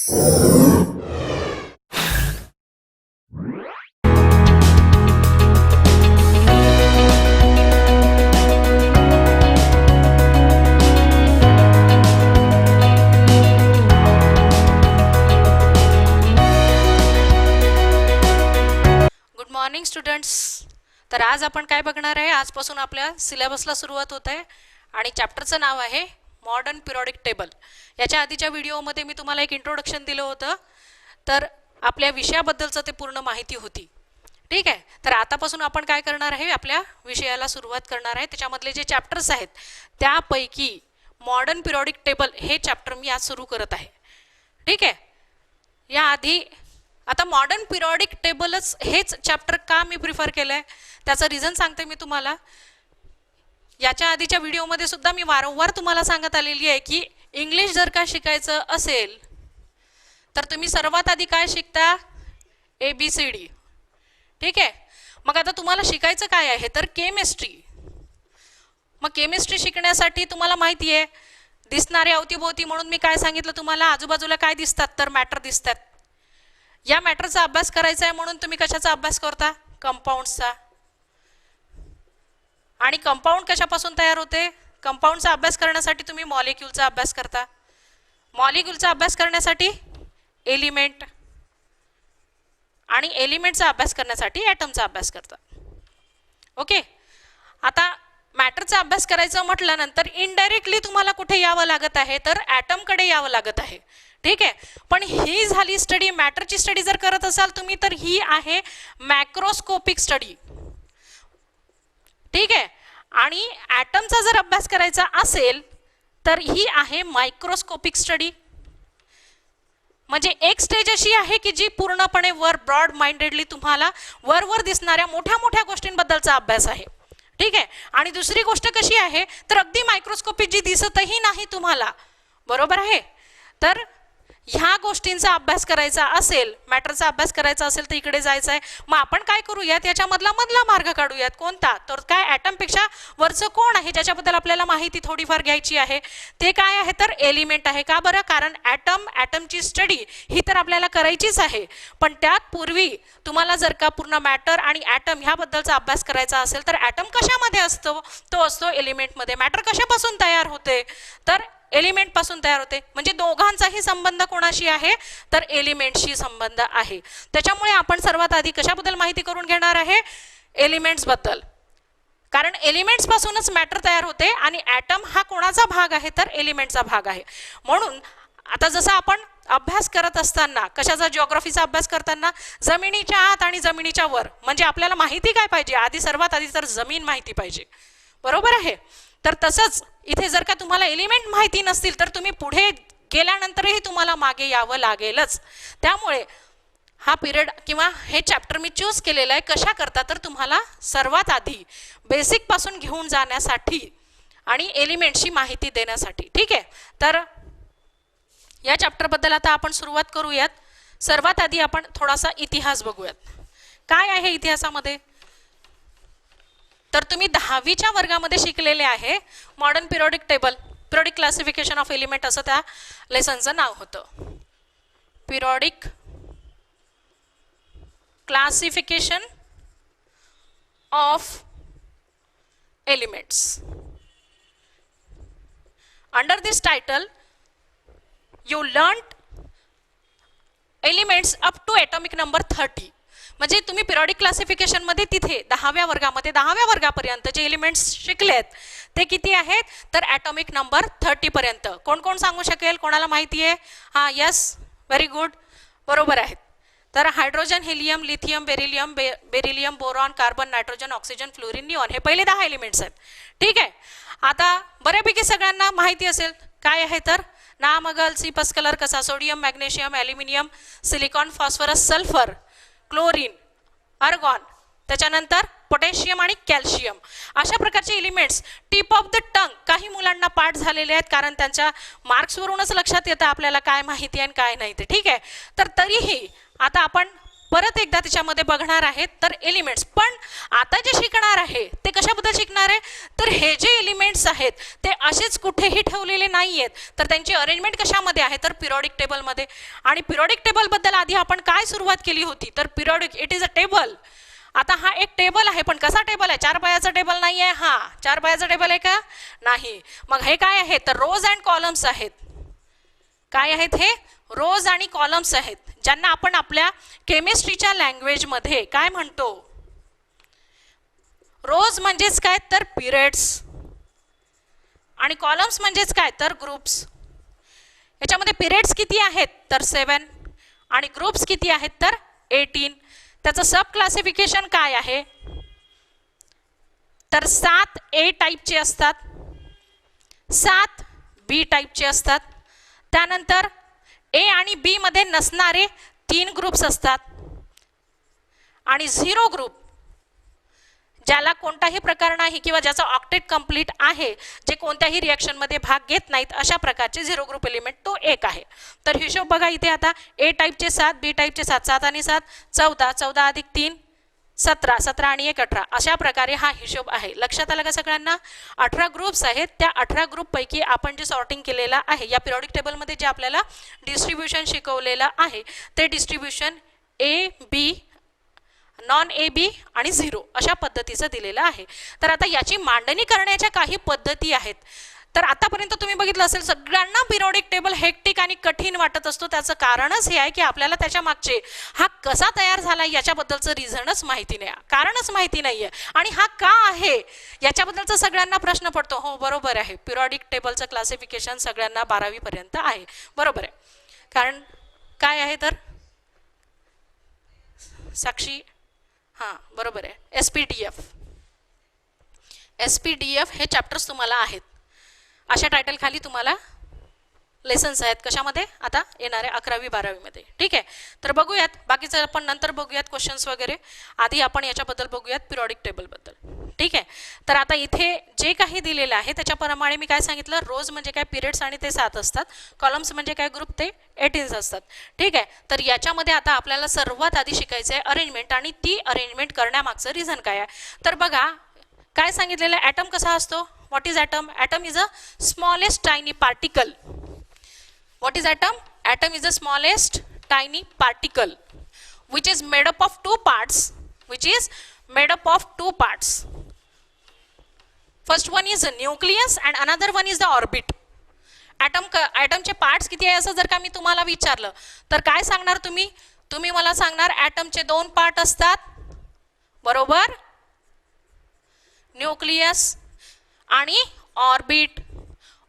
Morning students. तर आज आपण काय बघणार आहे, आजपासून आपल्या सिलेबसला सुरुवात होत आहे आणि चॅप्टरचं नाव आहे मॉडर्न पिरियडिक टेबल. याच्या आधीच्या व्हिडिओमध्ये मी तुम्हाला एक इंट्रोडक्शन दिलं होतं, तर आपल्या विषयाबद्दलचं ते पूर्ण माहिती होती. ठीक आहे, तर आतापासून आपण काय करणार आहे, आपल्या विषयाला सुरुवात करणार आहे. त्याच्यामधले जे चॅप्टर्स आहेत त्यापैकी मॉडर्न पिरियडिक टेबल हे चॅप्टर मी आज सुरू करत आहे. ठीक आहे, याआधी आता मॉडर्न पिरियडिक टेबलच हेच चॅप्टर का मी प्रिफर केलं आहे त्याचं रिझन सांगते मी तुम्हाला. याच्या आधीच्या व्हिडिओमध्ये सुद्धा मी वारंवार तुम्हाला सांगत आलेली आहे की इंग्लिश जर का शिकायचं असेल तर तुम्ही सर्वात आधी काय शिकता, ABCD. ठीक आहे, मग आता तुम्हाला शिकायचं काय आहे तर केमिस्ट्री. मग केमिस्ट्री शिकण्यासाठी तुम्हाला माहिती आहे दिसणारे अवतीभोवती, म्हणून मी काय सांगितलं तुम्हाला, आजूबाजूला काय दिसतात तर मॅटर दिसतात. या मॅटरचा अभ्यास करायचा आहे म्हणून तुम्ही कशाचा अभ्यास करता, कंपाऊंड्सचा. आणि कंपाऊंड कशापासून तयार होते, कंपाऊंडचा अभ्यास करण्यासाठी तुम्ही मॉलिक्यूलचा अभ्यास करता. मॉलिक्यूलचा अभ्यास करण्यासाठी एलिमेंट, आणि एलिमेंटचा अभ्यास करण्यासाठी ॲटमचा अभ्यास करता. ओके, आता मॅटरचा अभ्यास करायचं म्हटल्यानंतर इनडायरेक्टली तुम्हाला कुठे यावं लागत आहे तर ॲटमकडे यावं लागत आहे. ठीक आहे, पण ही झाली स्टडी, मॅटरची स्टडी जर करत असाल तुम्ही तर ही आहे मॅक्रोस्कोपिक स्टडी. ठीक आहे, आणि ॲटमचा जर अभ्यास करायचा असेल तर ही आहे मायक्रोस्कोपिक स्टडी. म्हणजे एक स्टेज अशी आहे की जी पूर्णपणे वर ब्रॉड माइंडेडली तुम्हाला वर दिसणाऱ्या मोठ्या मोठ्या गोष्टींबद्दलचा अभ्यास आहे. ठीक आहे, आणि दुसरी गोष्ट कशी आहे तर अगदी मायक्रोस्कोपिक जी दिसतही नाही तुम्हाला, बरोबर आहे. तर ह्या गोष्टींचा अभ्यास करायचा असेल, मॅटरचा अभ्यास करायचा असेल तर इकडे जायचं आहे. मग आपण काय करूयात, याच्यामधला मार्ग काढूयात. कोणता तर काय, ॲटमपेक्षा वरचं कोण आहे ज्याच्याबद्दल आपल्याला माहिती थोडीफार घ्यायची आहे, ते काय आहे तर एलिमेंट आहे. का बरं, कारण ॲटमची स्टडी ही तर आपल्याला करायचीच आहे, पण त्यात पूर्वी तुम्हाला जर का पूर्ण मॅटर आणि ॲटम ह्याबद्दलचा अभ्यास करायचा असेल तर ॲटम कशामध्ये असतो, तो असतो एलिमेंटमध्ये. मॅटर कशापासून तयार होते तर एलिमेंट पासून तयार होते. म्हणजे दोघांचाही संबंध कोणाशी आहे तर एलिमेंटशी संबंध आहे. त्याच्यामुळे आपण सर्वात आधी कशाबद्दल माहिती करून घेणार आहे, एलिमेंट्स बद्दल. कारण एलिमेंट्स पासूनच मॅटर तयार होते आणि ॲटम हा कोणाचा भाग आहे तर एलिमेंटचा भाग आहे. म्हणून आता जसं आपण अभ्यास करत असताना, कशाचा, जिओग्राफीचा अभ्यास करताना जमिनीच्या आत आणि जमिनीच्या वर, म्हणजे आपल्याला माहिती काय पाहिजे, आधी सर्वात आधी तर जमीन माहिती पाहिजे, बरोबर आहे. तर तसंच इथे जर का तुम्हाला एलिमेंट माहिती नसतील तर तुम्ही पुढे गेल्यानंतरही तुम्हाला मागे यावं लागेलच. त्यामुळे हा पिरियड किंवा हे चॅप्टर मी चूज केलेलं आहे कशा करता तर तुम्हाला सर्वात आधी बेसिक पासून घेऊन जाण्यासाठी आणि एलिमेंटची माहिती देण्यासाठी. ठीक आहे, तर या चॅप्टरबद्दल आता आपण सुरुवात करूयात. सर्वात आधी आपण थोडासा इतिहास बघूयात. काय आहे इतिहासामध्ये तर तुम्ही 10वीच्या वर्गामध्ये शिकलेले आहे modern periodic table, periodic classification of element असं त्या लेसनचं नाव होतं. Periodic classification of elements. Under this title you learn elements up to atomic number 30. म्हणजे तुम्ही पिरियडिक क्लासिफिकेशनमध्ये तिथे 10व्या वर्गापर्यंत जे एलिमेंट्स शिकलेत ते किती आहेत तर ॲटॉमिक नंबर 30 पर्यंत. कोण कोण सांगू शकेल, कोणाला माहिती आहे? हां, यस, व्हेरी गुड, बरोबर आहेत. तर hydrogen, helium, lithium, beryllium, boron, carbon, nitrogen, oxygen, fluorine, neon, हे पहिले 10 एलिमेंट्स आहेत. ठीक आहे, आता बऱ्यापैकी सगळ्यांना माहिती असेल काय आहे तर नामगल, सिपस कलर कसा, sodium, magnesium, aluminium, silicon, phosphorus, sulphur, chlorine, argon, त्याच्यानंतर पोटॅशियम आणि कॅल्शियम, अशा प्रकारचे elements tip of the tongue काही मुलांना पाठ झालेले आहेत, कारण त्यांच्या मार्क्सवरूनच लक्षात येतं आपल्याला काय माहिती आहे आणि काय नाही ते. ठीक आहे, तर तरीही आता आपण परत एकदा त्याच्यामध्ये बघणार आहेत तर एलिमेंट्स. पण आता जे शिकणार आहे ते कशाबद्दल शिकणार आहे, तर हे जे एलिमेंट्स आहेत ते असेच कुठेही ठेवलेले नाही आहेत, तर त्यांची अरेंजमेंट कशामध्ये आहे, तर पिरियॉडिक टेबलमध्ये. आणि पिरियॉडिक टेबलबद्दल आधी आपण काय सुरुवात केली होती, तर periodic it is a table. आता हा एक टेबल आहे, पण कसा टेबल आहे, 4 पायाचा टेबल नाही आहे हा. 4 पायाचा टेबल आहे का, नाही. मग हे काय आहे, तर रोज अँड कॉलम्स आहेत. काय आहेत हे, रोज आणि कॉलम्स आहेत, ज्यांना आपण आपल्या केमिस्ट्रीच्या लँग्वेजमध्ये काय म्हणतो, रोज म्हणजेच काय, तर पिरियड्स, आणि कॉलम्स म्हणजेच काय, तर ग्रुप्स. याच्यामध्ये पिरियड्स किती आहेत, तर 7, आणि ग्रुप्स किती आहेत, तर 18. त्याचं सब क्लासिफिकेशन काय आहे, तर 7 ए टाईपचे असतात, 7 बी टाईपचे असतात. त्यानंतर ए आणि बी मध्ये नसणारे 3 ग्रुप्स असतात, आणि 0 ग्रुप ज्याला कोणताही प्रकार नाही किंवा ज्याचा ऑक्टेट कंप्लीट आहे, जे कोणत्याही रिएक्शनमध्ये भाग घेत नाहीत, अशा प्रकारचे 0 ग्रुप एलिमेंट तो एक आहे. तर हिशोब बघा इथे आता, ए टाईपचे 7, बी टाईपचे 7, 7 आणि 7 14, 14 अधिक 3 17, 17 आणि 1 18, अशा प्रकारे हा हिशोब आहे. लक्षात आलं का सगळ्यांना. 18 ग्रुप्स आहेत, त्या 18 ग्रुपपैकी आपण जे सॉर्टिंग केलेलं आहे या पिरियॉडिक टेबलमध्ये जे आपल्याला डिस्ट्रीब्युशन शिकवलेलं आहे ते distribution A B, non A B आणि 0 अशा पद्धतीचं दिलेलं आहे. तर आता याची मांडणी करण्याच्या काही पद्धती आहेत. तर आतापर्यंत तुम्ही बघितलं असेल सगळ्यांना पिरियॉडिक टेबल हेक्टिक आणि कठीण वाटत असतो. त्याचं कारणच हे आहे की आपल्याला त्याच्या मागचे हा कसा तयार झाला याच्याबद्दलचं रिझनच माहिती नाही, कारणच माहिती नाहीये. आणि हा का आहे याच्याबद्दलचा सगळ्यांना प्रश्न पडतो. हो बरोबर आहे, पिरियॉडिक टेबलचं क्लासिफिकेशन सगळ्यांना 12वी पर्यंत आहे, बरोबर आहे. कारण काय आहे तर साक्षी, हां बरोबर आहे, SPDF. SPDF हे चॅप्टर्स तुम्हाला आहेत, अशा टायटल खाली तुम्हाला लेसन्स आहेत. कशामध्ये, आता येणाऱ्या 11वी 12वी मध्ये. ठीक आहे, तर बघूयात बाकीचं आपण नंतर बघूयात क्वेश्चन्स वगैरे. आधी आपण याच्याबद्दल बघूयात पिरियॉडिक टेबलबद्दल. ठीक आहे, तर आता इथे जे काही दिलेलं आहे त्याच्याप्रमाणे मी काय सांगितलं, रोज म्हणजे काय पिरियड्स आणि ते 7 असतात, कॉलम्स म्हणजे काय ग्रुप ते 18 असतात. ठीक आहे, तर याच्यामध्ये आता आपल्याला सर्वात आधी शिकायचं आहे अरेंजमेंट, आणि ती अरेंजमेंट करण्यामागचं रिझन काय आहे. तर बघा काय सांगितलेलं आहे, ॲटम कसा असतो. What is atom, atom is a smallest tiny particle. What is atom? Atom is the smallest tiny particle which is made up of 2 parts. Which is made up of 2 parts. First one is a nucleus and another one is the orbit. Atom चे parts किती आहे असं जर का मी तुम्हाला विचारलं तर काय सांगणार तुम्ही? तुम्ही मला सांगणार atom चे 2 पार्ट असतात, बरोबर, न्यूक्लियस आणि ऑर्बिट.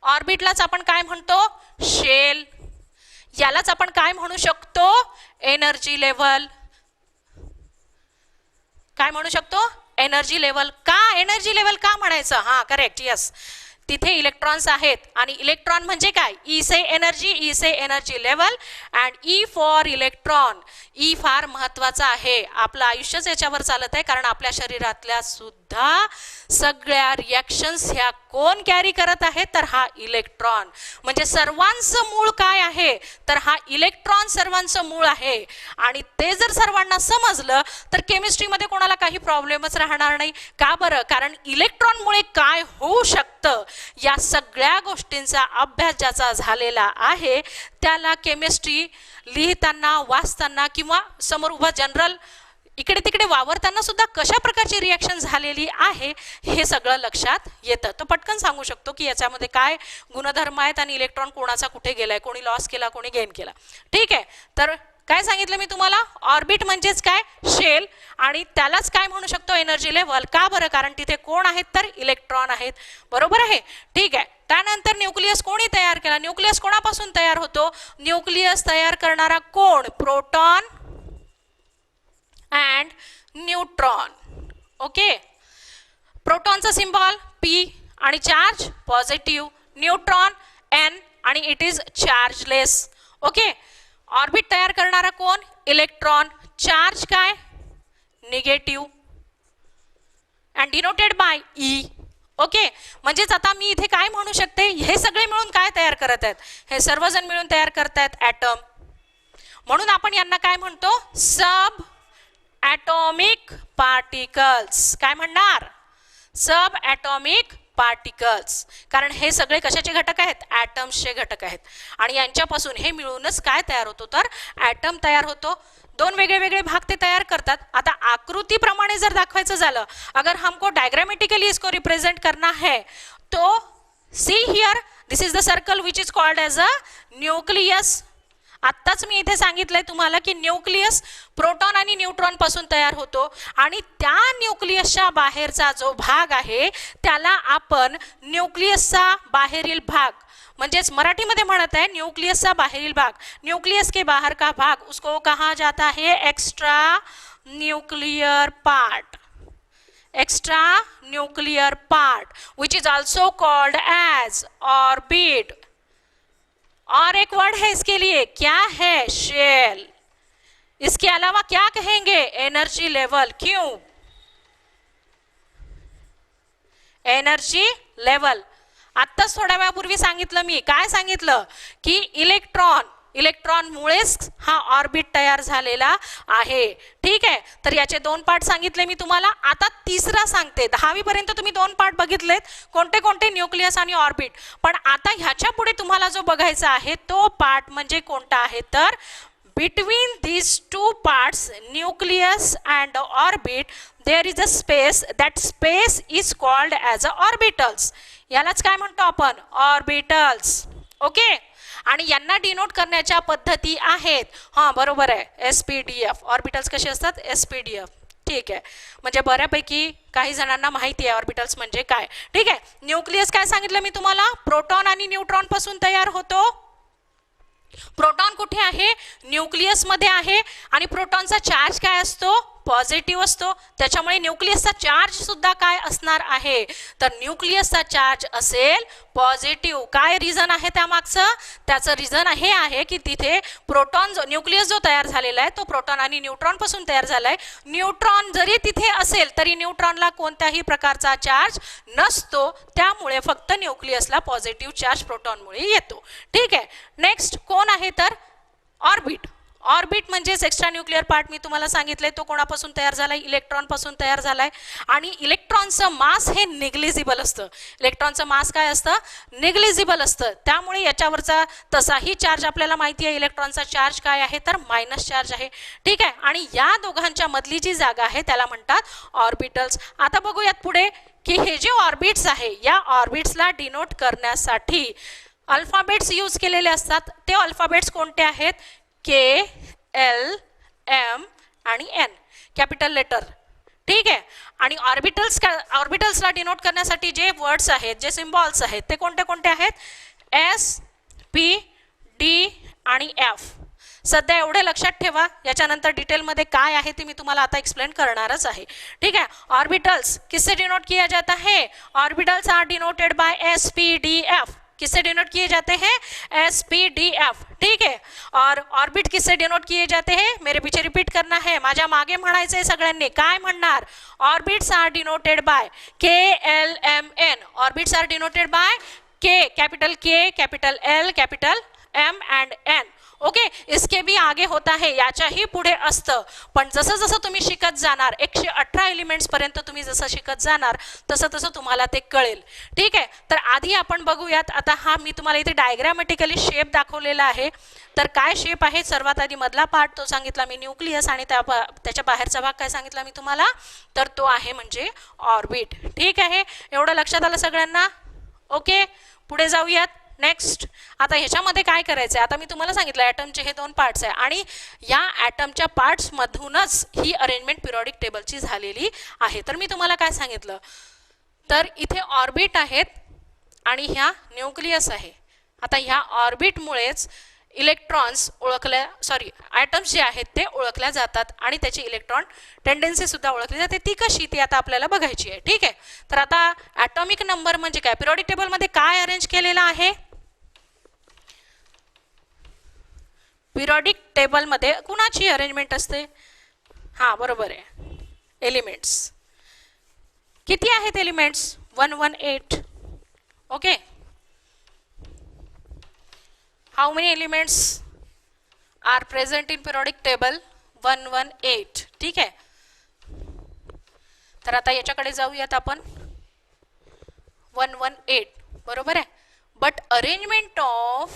ऑर्बिटलाच आपण काय म्हणतो, शेल. यालाच आपण काय म्हणू शकतो, एनर्जी लेवल. काय म्हणू शकतो, एनर्जी लेवल. का एनर्जी लेवल का म्हणायचं, हा करेक्ट, यस. तिथे इलेक्ट्रॉन्स आहेत, आणि इलेक्ट्रॉन म्हणजे काय, E say energy level, and E for electron. E फार महत्वाचा आहे, आपलं आयुष्यच याच्यावर चालत आहे, कारण आपल्या शरीरातल्या सुद्धा सगळ्या रिॲक्शन्स ह्या कोण कॅरी करत आहे, तर हा इलेक्ट्रॉन. म्हणजे सर्वांचं मूळ काय आहे, तर हा इलेक्ट्रॉन सर्वांचं मूळ आहे. आणि ते जर सर्वांना समजलं तर केमिस्ट्रीमध्ये कोणाला काही प्रॉब्लेमच राहणार नाही. का बरं, कारण इलेक्ट्रॉनमुळे काय होऊ शकतं या सगळ्या गोष्टींचा अभ्यास ज्याचा झालेला आहे त्याला केमिस्ट्री लिहिताना, वाचताना किंवा समोर उभा जनरल इकडे तिकडे वावरताना सुद्धा कशा प्रकारची रिॲक्शन झालेली आहे हे सगळं लक्षात येतं. तर पटकन सांगू शकतो की याच्यामध्ये काय गुणधर्म आहेत आणि इलेक्ट्रॉन कोणाचा कुठे गेलाय, कोणी लॉस केला, कोणी गेन केला. ठीक आहे, तर काय सांगितलं मी तुम्हाला, ऑर्बिट म्हणजेच काय, शेल, आणि त्यालाच काय म्हणू शकतो, एनर्जी लेवल. का बरं, कारण तिथे कोण आहेत, तर इलेक्ट्रॉन आहेत, बरोबर आहे. ठीक आहे, त्यानंतर न्यूक्लियस कोणी तयार केला, न्यूक्लियस कोणापासून तयार होतो, न्यूक्लियस तयार करणारा कोण, प्रोटॉन अँड न्यूट्रॉन. ओके, प्रोटॉनचा सिम्बॉल P आणि चार्ज पॉझिटिव्ह, न्यूट्रॉन N आणि it is chargeless. Okay, orbit तयार करणारा कोण, इलेक्ट्रॉन, चार्ज काय, negative, and denoted by E. Okay, म्हणजेच आता मी इथे काय म्हणू शकते, हे सगळे मिळून काय तयार करत आहेत, हे सर्वजण मिळून तयार करतायत ॲटम. म्हणून आपण यांना काय म्हणतो, सब ॲटॉमिक पार्टिकल्स. काय म्हणणार? सब ॲटॉमिक पार्टिकल्स. कारण हे सगळे कशाचे घटक आहेत? ॲटम्सचे घटक आहेत. आणि यांच्यापासून हे मिळूनच काय तयार होतो? तर ॲटम तयार होतो. दोन वेगळे वेगळे भाग ते तयार करतात. आता आकृतीप्रमाणे जर दाखवायचं झालं, अगर हमको डायग्रामेटिकली इसको रिप्रेजेंट करना है, तो see here, this is the circle which is called as a nucleus. आत्ताच मी इथे सांगितलंय तुम्हाला की न्यूक्लियस प्रोटॉन आणि न्यूट्रॉन पासून तयार होतो आणि त्या न्यूक्लियसच्या बाहेरचा जो भाग आहे त्याला आपण न्यूक्लियसचा बाहेरील भाग, म्हणजेच मराठीमध्ये म्हणत आहे न्यूक्लियसचा बाहेरील भाग, न्यूक्लियस के बाहर का भाग, उसको कहा जाता है extra nuclear part. Extra nuclear part which is also called as orbit. और एक वर्ड है इसके लिए, क्या है? शेल. इसके अलावा क्या कहेंगे? Energy level. क्यों? Energy level. आत्ताच थोड्या वेळापूर्वी सांगितलं मी, काय सांगितलं? की इलेक्ट्रॉनमुळेच हा ऑर्बिट तयार झालेला आहे. ठीक आहे, तर याचे दोन पार्ट सांगितले मी तुम्हाला. आता तिसरा सांगते. 10वी पर्यंत तुम्ही दोन पार्ट बघितलेत, कोणते कोणते? न्यूक्लियस आणि ऑर्बिट. पण आता ह्याच्या पुढे तुम्हाला जो बघायचा आहे तो पार्ट म्हणजे कोणता आहे? तर between these two parts, nucleus and orbit, there is a space. That space is called as a orbitals. यालाच काय म्हणतो आपण? ऑर्बिटल्स. ओके. आणि यांना डिनोट करण्याच्या पद्धती आहेत. हां, बरोबर आहे, SPDF. ऑर्बिटल्स कसे असतात? SPDF. ठीक आहे, म्हणजे बऱ्यापैकी काही जणांना माहिती आहे ऑर्बिटल्स म्हणजे काय. ठीक आहे. न्यूक्लियस काय सांगितलं मी तुम्हाला? प्रोटॉन आणि न्यूट्रॉन पासून तयार होतो. प्रोटॉन कुठे आहे? न्यूक्लियस मध्ये आहे. आणि प्रोटॉनचा चार्ज काय असतो? पॉझिटिव्ह असतो. त्याच्यामुळे न्यूक्लियसचा चार्ज सुद्धा काय असणार आहे? तर न्यूक्लियसचा चार्ज असेल पॉझिटिव्ह. काय रिझन आहे त्यामागचं? त्याचं रिझन हे आहे की तिथे प्रोटॉन, जो न्यूक्लियस जो तयार झालेला आहे तो प्रोटॉन आणि न्यूट्रॉन पासून तयार झालाय. न्यूट्रॉन जरी तिथे असेल तरी न्यूट्रॉनला कोणत्याही प्रकारचा चार्ज नसतो. त्यामुळे फक्त न्यूक्लियसला पॉझिटिव्ह चार्ज प्रोटॉनमुळे येतो. ठीक आहे. नेक्स्ट कोण आहे? तर ऑर्बिट. ऑर्बिट म्हणजेच एक्स्ट्रा न्यूक्लियर पार्ट मी तुम्हाला सांगितले, तो कोणापासून तयार झालाय? इलेक्ट्रॉन पासून तयार झालाय. आणि इलेक्ट्रॉनचं मास हे निग्लिजिबल असतं. इलेक्ट्रॉनचं मास काय असतं? निग्लिजिबल असतं. त्यामुळे याच्यावरचा तसाही चार्ज आपल्याला माहिती आहे. इलेक्ट्रॉनचा चार्ज काय आहे? तर मायनस चार्ज आहे. ठीक आहे. आणि या दोघांच्या मधली जी जागा आहे त्याला म्हणतात ऑर्बिटल्स. आता बघूयात पुढे की हे जे ऑर्बिट्स आहे या ऑर्बिट्सला डिनोट करण्यासाठी अल्फाबेट्स यूज केलेले असतात. ते अल्फाबेट्स कोणते आहेत? के, एल, एम आणि एन, कॅपिटल लेटर. ठीक आहे. आणि ऑर्बिटल्सला डिनोट करण्यासाठी जे वर्ड्स आहेत, जे सिम्बॉल्स आहेत ते कोणते कोणते आहेत? एस, पी, डी आणि एफ. सध्या एवढे लक्षात ठेवा. याच्यानंतर डिटेलमध्ये काय आहे ते मी तुम्हाला आता एक्सप्लेन करणारच आहे. ठीक है. ऑर्बिटल्स किससे डिनोट किया जाता है? Orbitals are denoted by SPDF. किससे डिनोट किए जाते हैं? SPDF. ठीक है. और ऑर्बिट किससे डिनोट किए जाते हैं? मेरे पीछे रिपीट करना है, माझ्या मागे म्हणायचंय सगळ्यांनी. काय म्हणणार? Orbits are denoted by KLMN. Orbits are denoted by K, capital K, capital L, capital M and N. Okay. इसके भी आगे होता है, याच्याही पुढे असतं. पण जसं जसं तुम्ही शिकत जाणार, 118 एलिमेंट्स पर्यंत तुम्ही जसं शिकत जाणार तसं तसं तुम्हाला ते कळेल. ठीक आहे. तर आधी आपण बघूयात. आता हा मी तुम्हाला इथे डायग्रामॅटिकली शेप दाखवलेला आहे. तर काय शेप आहे? सर्वात आधी मधला पार्ट तो सांगितला मी न्यूक्लियस, आणि त्याच्या बाहेरचा भाग काय सांगितला मी तुम्हाला? तर तो आहे म्हणजे ऑर्बिट. ठीक आहे. एवढं लक्षात आलं सगळ्यांना? ओके. पुढे जाऊयात. नेक्स्ट. आता ह्याच्यामध्ये काय करायचं आहे? आता मी तुम्हाला सांगितलं ॲटमचे हे दोन पार्ट्स आहे आणि या ॲटमच्या पार्ट्स मधूनच ही अरेंजमेंट पिरियॉडिक टेबलची झालेली आहे. तर मी तुम्हाला काय सांगितलं? तर इथे ऑर्बिट आहेत आणि ह्या न्यूक्लियस आहे. आता ह्या ऑर्बिटमुळेच इलेक्ट्रॉन्स ॲटम्स जे आहेत ते ओळखल्या जातात आणि त्याची इलेक्ट्रॉन टेंडन्सी सुद्धा ओळखली जाते. ती कशी? ती आता आपल्याला बघायची आहे. ठीक आहे. तर आता ॲटॉमिक नंबर म्हणजे काय? पिरियॉडिक टेबलमध्ये काय अरेंज केलेलं आहे? पिरियॉडिक टेबलमध्ये कुणाची अरेंजमेंट असते? हां, बरोबर आहे, एलिमेंट्स. किती आहेत elements? 118. Okay. How many elements are present in periodic table? 118. ठीक है. तर आता याच्याकडे जाऊयात आपण. 118 बरोबर आहे. But arrangement of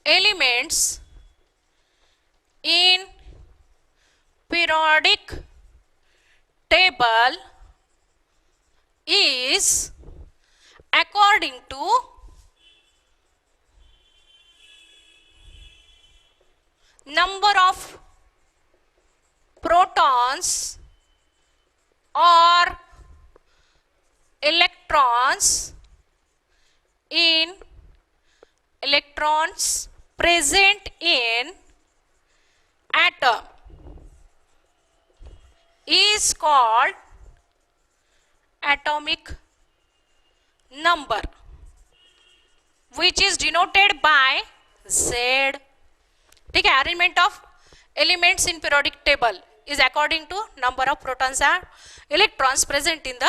elements in periodic table is according to number of protons or electrons present in atom is called atomic number, which is denoted by Z. ठीक है. Arrangement of elements in periodic table is according to number of protons are electrons present in the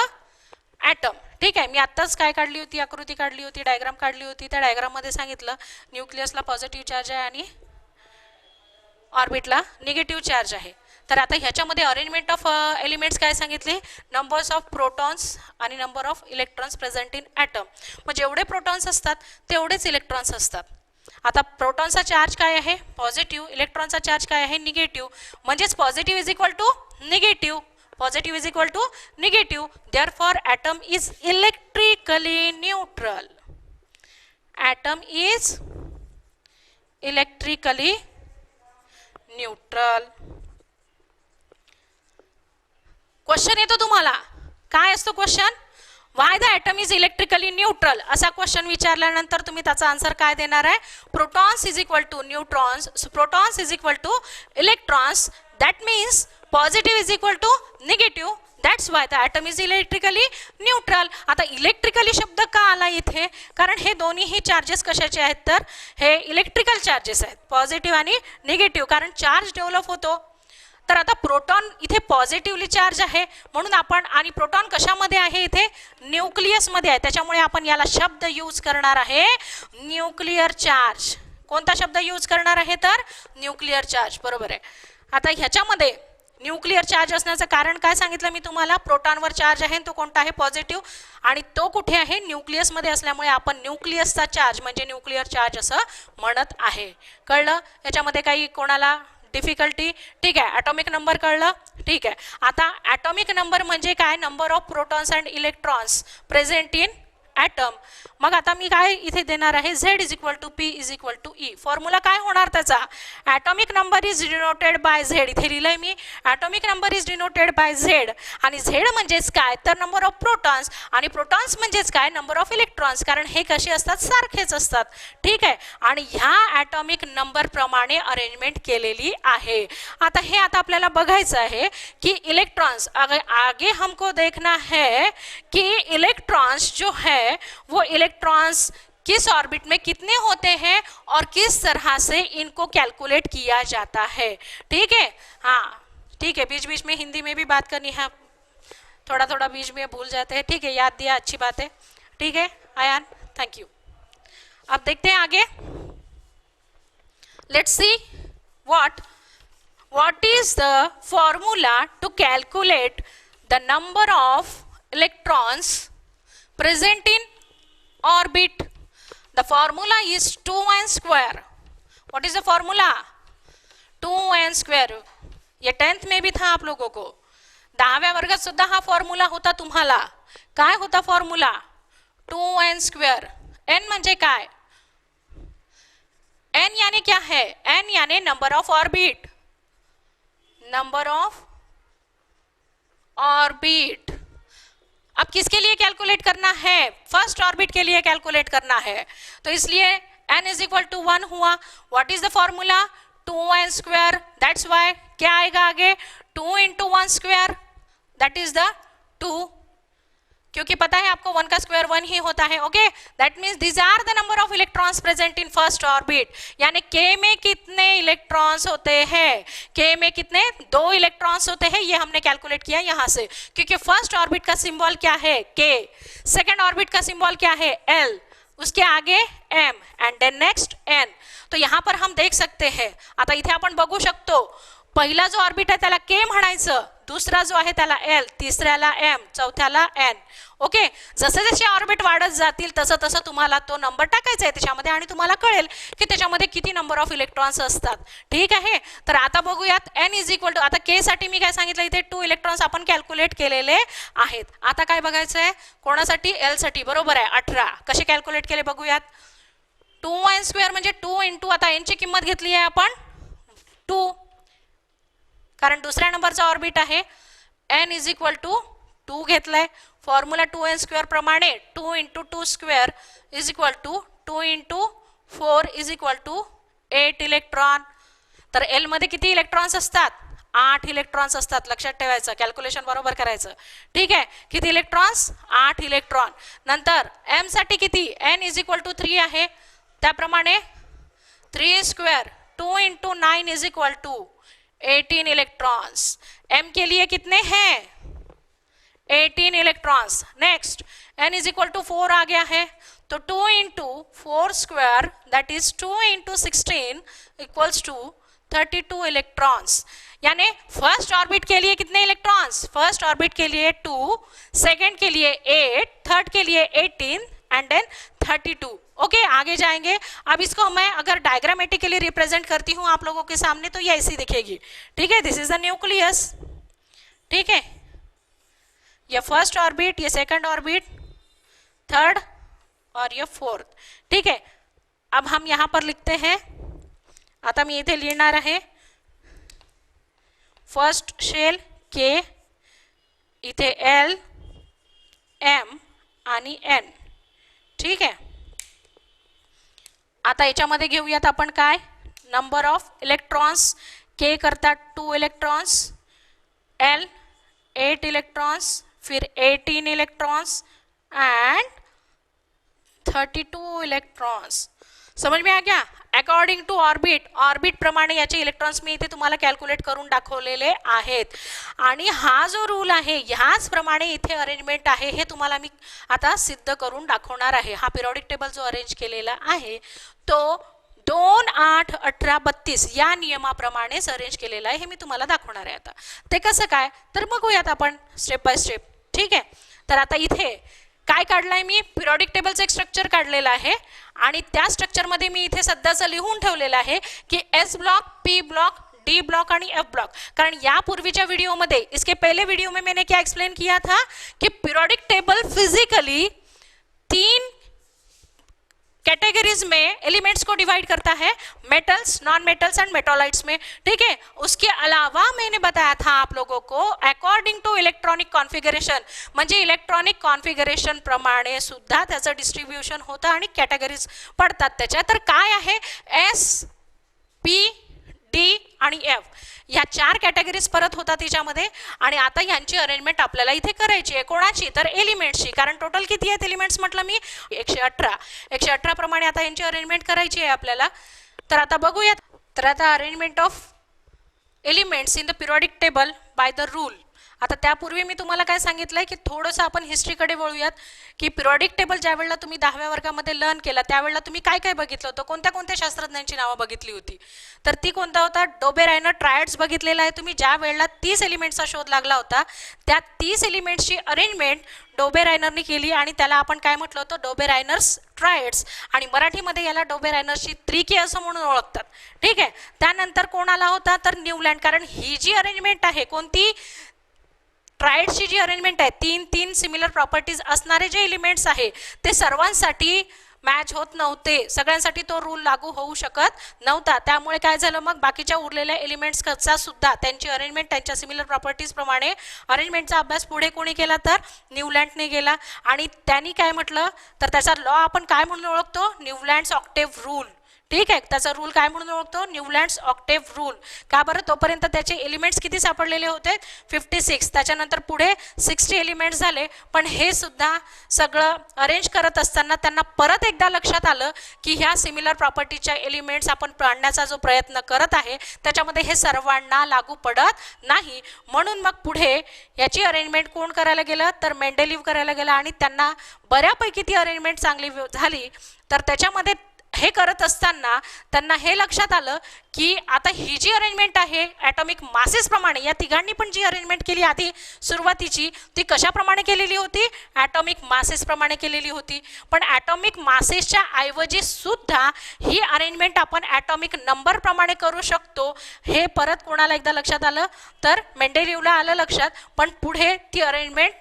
atom. ठीक आहे. मी आत्ताच काय काढली होती, आकृती काढली होती, डायग्राम काढली होती. त्या डायग्राममध्ये सांगितलं न्यूक्लियसला पॉझिटिव्ह चार्ज आहे आणि ऑर्बिटला निगेटिव्ह चार्ज आहे. तर आता ह्याच्यामध्ये अरेंजमेंट ऑफ एलिमेंट्स काय सांगितले, नंबर्स ऑफ प्रोटॉन्स आणि number of electrons present in atom. मग जेवढे प्रोटॉन्स असतात तेवढेच इलेक्ट्रॉन्स असतात. आता प्रोटॉनचा चार्ज काय आहे, पॉझिटिव्ह. इलेक्ट्रॉनचा चार्ज काय आहे, निगेटिव्ह. म्हणजेच positive is equal to negative. Positive is equal to negative. Therefore atom is electrically neutral. Atom is electrically neutral. Question येतो तुम्हाला, काय असतो question, why the atom is electrically neutral. असा क्वेश्चन विचारल्यानंतर तुम्ही त्याचा आन्सर काय देणार आहे, protons is equal to neutrons, protons is equal to electrons. That means positive is equal to negative. That's why the atom is electrically neutral. आता electrically शब्द का आला इथे, कारण हे दोन्हीही चार्जेस कशाचे आहेत, तर हे इलेक्ट्रिकल चार्जेस आहेत, पॉझिटिव्ह आणि निगेटिव्ह. कारण चार्ज डेव्हलप होतो. तर आता प्रोटॉन इथे पॉझिटिव्हली चार्ज आहे म्हणून आपण, आणि प्रोटॉन कशामध्ये आहे, इथे न्यूक्लियसमध्ये आहे. त्याच्यामुळे आपण याला शब्द यूज करणार आहे न्यूक्लिअर चार्ज. कोणता शब्द यूज करणार आहे, तर न्यूक्लिअर चार्ज. बरोबर आहे. आता ह्याच्यामध्ये न्यूक्लिअर चार्ज असण्याचं कारण काय सांगितलं मी तुम्हाला, प्रोटॉनवर चार्ज आहे, तो कोणता आहे, पॉझिटिव्ह, आणि तो कुठे आहे, न्यूक्लियसमध्ये असल्यामुळे आपण न्यूक्लियसचा चार्ज म्हणजे न्यूक्लिअर चार्ज असं म्हणत आहे. कळलं. याच्यामध्ये काही कोणाला डिफिकल्टी. ठीक आहे. ॲटॉमिक नंबर कळलं. ठीक आहे. आता ॲटॉमिक नंबर म्हणजे काय, number of protons and electrons present in atom. मग आता मी काय इथे देणार आहे, Z is equal to P is equal to E. Formula काय होणार त्याचा, atomic number is denoted by Z. इथे लिहिलंय मी, atomic number is denoted by Z. आणि झेड म्हणजेच काय, तर नंबर ऑफ प्रोटॉन्स, आणि प्रोटॉन्स म्हणजेच काय, नंबर ऑफ इलेक्ट्रॉन्स. कारण हे कसे असतात, सारखेच असतात. ठीक आहे. आणि ह्या ॲटॉमिक नंबर प्रमाणे अरेंजमेंट केलेली आहे. आता हे आता आपल्याला बघायचं आहे की इलेक्ट्रॉन्स, आगे हमको देखना है कि इलेक्ट्रॉन्स जो है वो इलेक्ट्रॉन्स किस ऑर्बिट में कितने होते हैं और किस तरह से इनको कैलकुलेट किया जाता है. ठीक है. हाँ ठीक है. बीच बीच में हिंदी में भी बात करनी है, थोड़ा थोड़ा बीच में भूल जाते हैं. ठीक है, याद दिया, अच्छी बात है. ठीक है आयान, थैंक यू. अब देखते हैं आगे. Let's see what is the formula to calculate the number of electrons present in orbit. The formula is 2n square. What is the formula, 2n square. ये 10th में भी था आप लोगों को, 10व्या वर्गात सुद्धा हा फॉर्म्युला होता तुम्हाला. काय होता फॉर्म्युला, 2n स्क्वेअर. n म्हणजे काय, n यानी क्या है, n यानी number of orbit. Number of orbit. अब किसके लिए कैलकुलेट करना है, फर्स्ट ऑर्बिट के लिए कैलकुलेट करना है. तो इसलिए n इज इक्वल टू 1 हुआ. What is the formula, 2n square. That's why क्या आएगा आगे, 2 into 1 square, that is the 2. क्योंकि पता है आपको 1 का स्क्वायर 1 ही होता है. Okay, that means this are the number of electrons present in first orbit. यानी k में कितने इलेक्ट्रॉन्स होते हैं, k में कितने, 2 इलेक्ट्रॉन्स होते हैं. ये हमने कैलकुलेट किया यहाँ से, क्योंकि फर्स्ट ऑर्बिट का सिंबल क्या है, k. सेकेंड ऑर्बिट का सिंबल क्या है, l. उसके आगे m and then next n. तो यहाँ पर हम देख सकते हैं, आता इथे आपण बघू शकतो, पहिला जो ऑर्बिट आहे त्याला k म्हणायचं, दुसरा जो आहे त्याला l, तिसऱ्याला m, चौथ्याला n. ओके, जसे जसे ऑर्बिट वाढत जातील तसं तसं तुम्हाला तो नंबर टाकायचा आहे त्याच्यामध्ये आणि तुम्हाला कळेल की त्याच्यामध्ये किती नंबर ऑफ इलेक्ट्रॉन्स असतात. ठीक आहे, तर आता बघूयात n इज इक्वल टू, आता k साठी मी काय सांगितलं इथे 2 इलेक्ट्रॉन्स आपण कॅल्क्युलेट केलेले आहेत. आता काय बघायचं आहे, कोणासाठी, l साठी. बरोबर आहे, 18. कसे कॅल्क्युलेट केले बघूयात. 2n² म्हणजे 2 इंटू, आता n ची किंमत घेतली आहे आपण 2, कारण दुसऱ्या नंबरचा ऑर्बिट आहे. n इज इक्वल टू 2 घेतलाय. फॉर्म्युला 2n² प्रमाणे 2 into 2² is equal to 2 into 4 is equal to 8 electron. तर एल मध्ये किती इलेक्ट्रॉन्स असतात, 8 इलेक्ट्रॉन्स असतात. लक्षात ठेवायचं, कॅल्क्युलेशन बरोबर करायचं. ठीक आहे, किती इलेक्ट्रॉन्स, 8 इलेक्ट्रॉन. नंतर एम साठी किती, n इज इक्वल टू 3 आहे, त्याप्रमाणे 3² 2 into 9 is equal to 18 electrons. m के लिए कितने हैं, 18 electrons. Next n is equal to 4 आ गया है, तो 2 into 4² that is 2 into 16 equals to 32 electrons. यानी फर्स्ट ऑर्बिट के लिए कितने इलेक्ट्रॉन्स, फर्स्ट ऑर्बिट के लिए 2, सेकंड के लिए 8, थर्ड के लिए 18 एंड देन 32. ओके, आगे जाएंगे. अब इसको मैं अगर डायग्रामेटिकली रिप्रेजेंट करती हूँ आप लोगों के सामने तो ये ऐसी दिखेगी. ठीक है, दिस इज द न्यूक्लियस. ठीक है, ये फर्स्ट ऑर्बिट, ये सेकंड ऑर्बिट, थर्ड और ये फोर्थ. ठीक है, अब हम यहां पर लिखते हैं, आता मी इथे लिहिणार आहे फर्स्ट शेल K, इथे L, M आणि N. ठीक आहे, आता याच्यामध्ये घेऊयात आपण काय, नंबर ऑफ इलेक्ट्रॉन्स. K करता 2 इलेक्ट्रॉन्स, L 8 इलेक्ट्रॉन्स, फिर 18 इलेक्ट्रॉन्स एंड 32 इलेक्ट्रॉन्स. समझ में आ गया. अकॉर्डिंग टू ऑर्बिट, ऑर्बिट प्रमाणे याचे इलेक्ट्रॉन्स मी इथे तुम्हाला कॅल्क्युलेट करून दाखवलेले आहेत. आणि हा जो रूल आहे ह्याच प्रमाणे इथे अरेंजमेंट आहे, हे तुम्हाला मी आता सिद्ध करून दाखवणार आहे. हा पिरियॉडिक टेबल जो अरेंज केलेला आहे तो 2, 8, 18, 32 या नियमाप्रमाणेच अरेंज केलेला आहे, हे मी तुम्हाला दाखवणार आहे. आता ते कसं काय तर बघूयात आपण स्टेप बाय स्टेप. ठीक आहे, तर आता इथे काय काढलाय मी, पिरियॉडिक टेबलचं एक स्ट्रक्चर काढलेलं आहे आणि त्या स्ट्रक्चरमध्ये मी इथे सध्याचं लिहून ठेवलेलं आहे की S block, P block, D block आणि एफ ब्लॉक. कारण या पूर्वीच्या व्हिडिओमध्ये, इसके पहले वीडियो में मैंने क्या एक्सप्लेन किया था कि पिरियॉडिक टेबल फिजिकली 3 कैटेगरीज में एलिमेंट्स को डिवाइड करता है, मेटल्स, नॉन मेटल्स एंड मेटोलाइट्स में. ठीक है, उसके अलावा मैंने बताया था आप लोगों को अकॉर्डिंग टू इलेक्ट्रॉनिक कॉन्फिगरेशन, म्हणजे इलेक्ट्रॉनिक कॉन्फिगरेशन प्रमाणे सुद्धा त्याचं डिस्ट्रीब्यूशन होतं आणि कॅटेगरीज पडतात त्याच्या. तर काय आहे, एस, पी, डी आणि एफ या 4 कॅटेगरीज परत होतात त्याच्यामध्ये. आणि आता यांची अरेंजमेंट आपल्याला इथे करायची आहे. कोणाची तर एलिमेंट्सची, कारण टोटल किती आहेत एलिमेंट्स म्हटलं मी 118 प्रमाणे आता यांची अरेंजमेंट करायची आहे आपल्याला. तर आता बघूयात. तर आता arrangement of elements in the periodic table by the rule. आता त्यापूर्वी मी तुम्हाला काय सांगितलंय की थोडंसं आपण हिस्ट्रीकडे वळूयात की पिरियॉडिक टेबल ज्या वेळेला तुम्ही 10व्या वर्गामध्ये लर्न केला त्यावेळेला तुम्ही काय काय बघितलं होतं, कोणत्या कोणत्या शास्त्रज्ञांची नावं बघितली होती. तर ती कोणता होता, डोबेरायनर ट्रायड्स बघितलेला आहे तुम्ही. ज्या वेळेला 30 एलिमेंट्सचा शोध लागला होता त्या 30 एलिमेंट्सची अरेंजमेंट डोबेरायनरने केली आणि त्याला आपण काय म्हटलं होतं, डोबेरायनर्स ट्रायड्स. आणि मराठीमध्ये याला डोबेरायनर्सची त्रिके असं म्हणून ओळखतात. ठीक आहे, त्यानंतर कोण आला होता तर न्यूलँड. कारण ही जी अरेंजमेंट आहे कोणती, ट्रायड्सची जी अरेंजमेंट आहे, 3 सिमिलर प्रॉपर्टीज असणारे जे एलिमेंट्स आहे ते सर्वांसाठी मॅच होत नव्हते, सगळ्यांसाठी तो रूल लागू होऊ शकत नव्हता. त्यामुळे काय झालं मग, बाकीच्या उरलेल्या एलिमेंट्सचा सुद्धा त्यांची अरेंजमेंट त्यांच्या सिमिलर प्रॉपर्टीज प्रमाणे अरेंजमेंटचा अभ्यास पुढे कोणी केला तर न्यूलँडने केला. आणि त्यांनी काय म्हटलं तर त्याचा लॉ आपण काय म्हणून ओळखतो, न्यूलँड्स ऑक्टेव्ह रूल. ठीक आहे. त्याचा रूल काय म्हणून ओळखतो? Newlands octave rule. का बरं? तोपर्यंत त्याचे एलिमेंट्स किती सापडलेले होते? 56. त्याच्यानंतर पुढे 60 एलिमेंट्स झाले. पण हे सुद्धा सगळं अरेंज करत असताना त्यांना परत एकदा लक्षात आलं की ह्या सिमिलर प्रॉपर्टीच्या एलिमेंट्स आपण आणण्याचा जो प्रयत्न करत आहे त्याच्यामध्ये हे सर्वांना लागू पडत नाही. म्हणून मग पुढे याची अरेंजमेंट कोण करायला गेलं? तर मेंडेलिव्ह करायला गेला आणि त्यांना बऱ्यापैकी ती अरेंजमेंट चांगली झाली. तर त्याच्यामध्ये हे करत असताना त्यांना हे लक्षात आलं की आता ही जी अरेंजमेंट आहे ॲटॉमिक मासेस प्रमाणे, या तिघांनी पण जी अरेंजमेंट केली आधी सुरुवातीची ती कशाप्रमाणे केलेली होती? ॲटॉमिक मासेस प्रमाणे केलेली होती. पण ॲटॉमिक मासेसच्या ऐवजी सुद्धा ही अरेंजमेंट आपण ॲटॉमिक नंबर प्रमाणे करू शकतो. हे परत कोणाला एकदा लक्षात आलं? तर मेंडेलिव्हला आलं लक्षात. पण पुढे ती अरेंजमेंट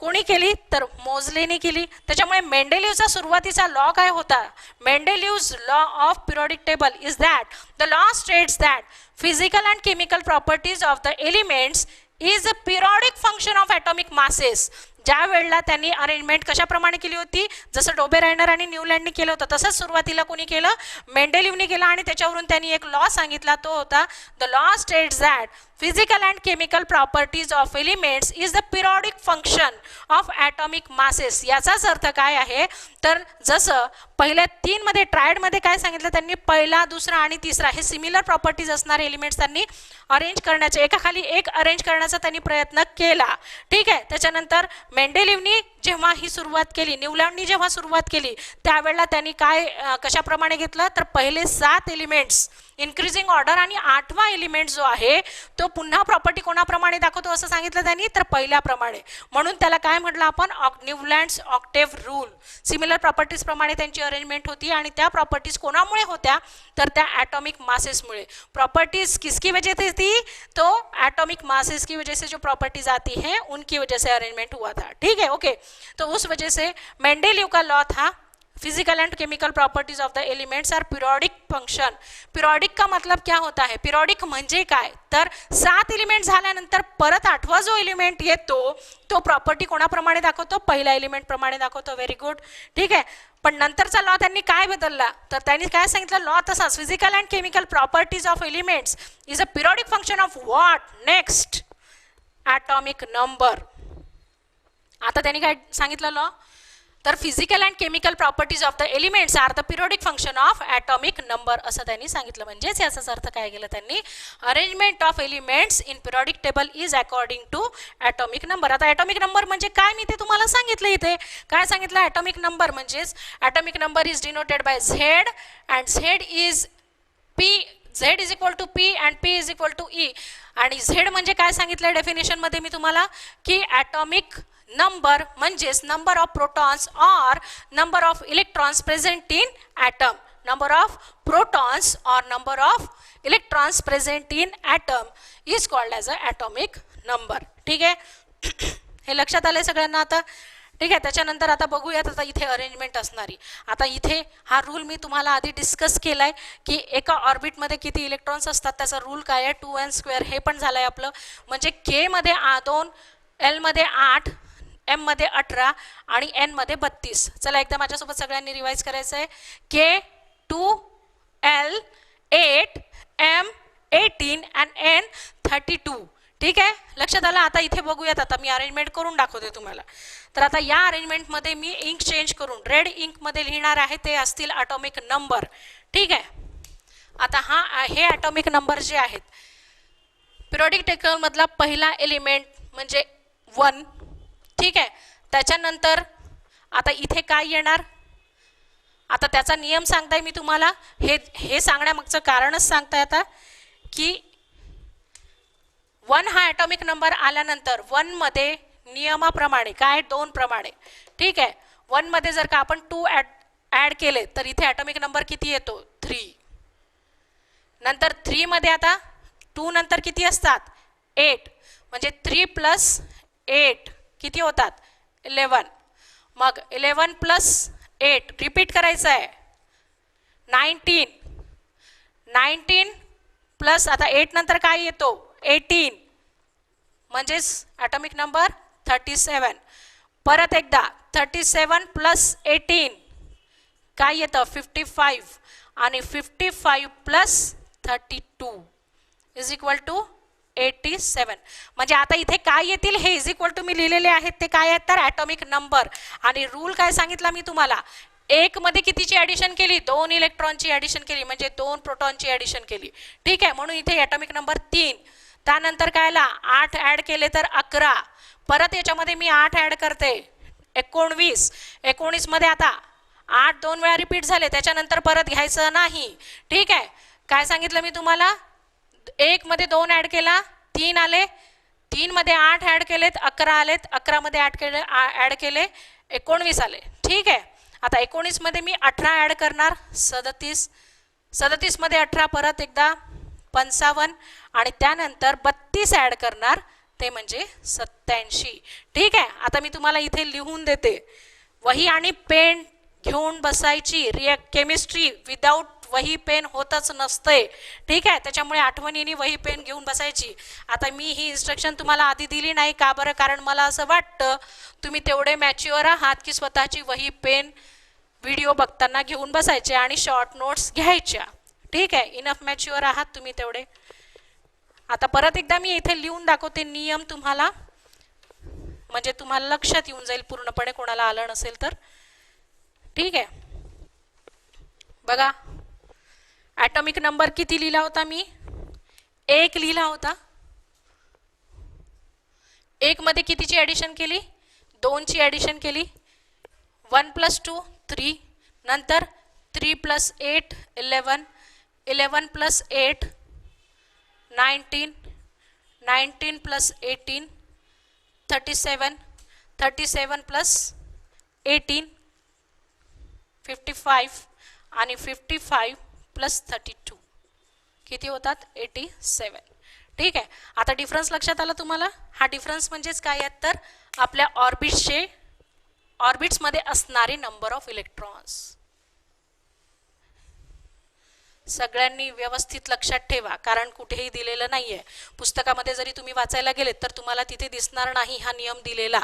कोणी केली? तर मोझलेने केली. त्याच्यामुळे मेंडेलिव्हचा सुरुवातीचा लॉ काय होता? Mendeleev's law of periodic table is that the law states that physical and chemical properties of the elements is a periodic function of atomic masses. ज्या वेळेला त्यांनी अरेंजमेंट कशाप्रमाणे केली होती? जसं डोबेरायनर आणि न्यूलँडनी केलं होतं तसंच सुरुवातीला कोणी केलं? मेंडेलिव्हने केलं. आणि त्याच्यावरून त्यांनी एक लॉ सांगितला, तो होता the law states that physical and chemical properties of elements is the periodic function of atomic masses. याचाच अर्थ काय आहे? तर जसं पहिल्या 3 मध्ये ट्रायड मध्ये काय सांगितलं त्यांनी? पहिला, दुसरा आणि तिसरा हे सिमिलर प्रॉपर्टीज असणारे एलिमेंट्स त्यांनी अरेंज करण्याचे, एकाखाली एक अरेंज करण्याचा त्यांनी प्रयत्न केला. ठीक आहे. त्याच्यानंतर मेंडेलिव्हनी जेव्हा ही सुरुवात केली, न्यूलँडनी जेव्हा सुरुवात केली त्यावेळेला त्यांनी काय कशाप्रमाणे घेतलं? तर पहिले 7 एलिमेंट्स इन्क्रीजिंग ऑर्डर आणि 8वा एलिमेंट जो आहे तो पुन्हा प्रॉपर्टी कोणाप्रमाणे दाखवतो असं सांगितलं त्यांनी? तर पहिल्याप्रमाणे. म्हणून त्याला काय म्हटलं आपण? Newlands octave rule. Similar properties प्रमाणे त्यांची अरेंजमेंट होती आणि त्या प्रॉपर्टीज कोणामुळे होत्या? तर त्या ॲटॉमिक मासेसमुळे. प्रॉपर्टीज किसकी वजह से थी? तो ॲटॉमिक मासेस की वजह से जो प्रॉपर्टीज आती हैं उनकी वजह से अरेंजमेंट हुआ था. ठीक है, ओके. तो उस वजह से मेंडेलिव का लॉ था physical and chemical properties of the elements are periodic function. Periodic का मतलब क्या होता है? पिरियडिक म्हणजे काय? तर 7 एलिमेंट झाल्यानंतर परत 8वा जो एलिमेंट येतो तो प्रॉपर्टी कोणाप्रमाणे दाखवतो? पहिल्या एलिमेंट प्रमाणे दाखवतो. Very good. ठीक आहे. पण नंतरचा लॉ त्यांनी काय बदलला? तर त्यांनी काय सांगितलं? लॉ तसाच, physical and chemical properties of elements is a periodic function of what? Next, atomic number. आता त्यांनी काय सांगितलं लॉ? तर physical and chemical properties of the elements are the periodic function of atomic number असं त्यांनी सांगितलं. म्हणजेच याचाच अर्थ काय केलं त्यांनी? Arrangement of elements in periodic table is according to atomic number. आता ॲटॉमिक नंबर म्हणजे काय मी ते तुम्हाला सांगितलं. इथे काय सांगितलं? ॲटॉमिक नंबर म्हणजेच atomic number is denoted by Z and Z is P. Z is equal to P and P is equal to E. आणि झेड म्हणजे काय सांगितलं डेफिनेशनमध्ये मी तुम्हाला? की ॲटॉमिक नंबर म्हणजेच number of protons or number of electrons present in atom. Number of protons or number of electrons present in atom is called as a atomic number. ठीक आहे. हे लक्षात आलंय सगळ्यांना आता? ठीक आहे. त्याच्यानंतर आता बघूयात आता इथे अरेंजमेंट असणारी. आता इथे हा रूल मी तुम्हाला आधी डिस्कस केलाय की एका ऑर्बिटमध्ये किती इलेक्ट्रॉन्स असतात त्याचा रूल काय आहे? 2n². हे पण झालंय आपलं. म्हणजे k मध्ये 2, l मध्ये 8, m मध्ये 18 आणि n मध्ये 32. चला एकदा माझ्यासोबत सगळ्यांनी रिवाइज करायचं आहे. k 2, l 8, m 18 and n 32. ठीक आहे, लक्षात आलं? आता इथे बघूयात. आता मी अरेंजमेंट करून दाखवते तुम्हाला. तर आता या अरेंजमेंटमध्ये मी इंक चेंज करून रेड इंकमध्ये लिहिणार आहे. ते असतील ॲटॉमिक नंबर. ठीक आहे. आता हे ॲटॉमिक नंबर जे आहेत पिरियडिक टेबलमधला पहिला एलिमेंट म्हणजे 1. ठीक आहे. त्याच्यानंतर आता इथे काय येणार? आता त्याचा नियम सांगताय मी तुम्हाला. हे सांगण्यामागचं कारणच सांगताय आता की 1 हा ॲटॉमिक नंबर आल्यानंतर 1 मध्ये नियमाप्रमाणे काय? 2 प्रमाणे. ठीक आहे. 1 मध्ये जर का आपण 2 ॲड केले तर इथे ॲटॉमिक नंबर किती येतो? 3. नंतर 3 मध्ये आता 2 नंतर किती असतात? 8. म्हणजे 3 + 8 किती होतात? 11. मग 11 + 8 रिपीट करायचं आहे. 19. 19 प्लस आता 8 नंतर काय येतो? 18. म्हणजेच ॲटॉमिक नंबर 37. परत एकदा 37 + 18 काय येतं? 55. आणि 55 प्लस 32 इज इक्वल टू 87. म्हणजे आता इथे काय येतील हे इज इक्वल टू मी लिहिलेले आहेत ते काय आहेत तर ॲटॉमिक नंबर. आणि रूल काय सांगितला मी तुम्हाला, एक मध्ये कितीची ॲडिशन केली, 2 इलेक्ट्रॉनची ॲडिशन केली म्हणजे 2 प्रोटॉनची ॲडिशन केली. ठीक आहे, म्हणून इथे ॲटॉमिक नंबर 3. त्यानंतर काय आला 8 ॲड केले तर 11. परत याच्यामध्ये मी 8 ॲड करते 19. 19 मध्ये आता 8 2 वेळा रिपीट झाले, त्याच्यानंतर परत घ्यायचं नाही. ठीक आहे, काय सांगितलं मी तुम्हाला, 1 मध्ये 2 ॲड केला 3 आले, 3 मध्ये 8 ॲड केलेत 11 आलेत, 11 मध्ये ॲड केले 19 आले. ठीक आहे, आता 19 मध्ये मी 18 ॲड करणार 37. 37 मध्ये 18 परत एकदा 55 आणि त्यानंतर 32 ॲड करणार ते म्हणजे 87. ठीक आहे, आता मी तुम्हाला इथे लिहून देते. वही आणि पेन घेऊन बसायची. केमिस्ट्री विदाऊट वही पेन होतच नसते. ठीक आहे, त्याच्यामुळे आठवणीने वही पेन घेऊन बसायची. आता मी ही इन्स्ट्रक्शन तुम्हाला आधी दिली नाही का बरं, कारण मला असं वाटतं तुम्ही तेवढे मॅच्युअर आहात की स्वतःची वही पेन व्हिडिओ बघताना घेऊन बसायचे आणि शॉर्ट नोट्स घ्यायच्या. ठीक आहे, इनफ मॅच्युअर आहात तुम्ही तेवढे. आता परत एकदा मी इथे लिहून दाखवते नियम तुम्हाला, म्हणजे तुम्हाला लक्षात येऊन जाईल पूर्णपणे कोणाला आलं नसेल तर. ठीक आहे, बघा ॲटॉमिक नंबर किती लिहिला होता मी, 1 लिहिला होता. 1 मध्ये कितीची ॲडिशन केली, 2ची ॲडिशन केली. 1 + 2 3, नंतर 3 + 8 11, 11 + 8 19, 19 + 18 37, 37 + 18 55 आणि 55 + 32 किती होतात 87. ठीक आहे, आता डिफरन्स लक्षात आला तुम्हाला. हा डिफरन्स म्हणजेच काय आहे तर आपल्या ऑर्बिट्समध्ये असणारे नंबर ऑफ इलेक्ट्रॉन्स. सगळ्यांनी व्यवस्थित लक्षात ठेवा, कारण कुठेही दिलेलं नाहीये. पुस्तकामध्ये जरी तुम्ही वाचायला गेलेत तर तुम्हाला तिथे दिसणार नाही हा नियम दिलेला.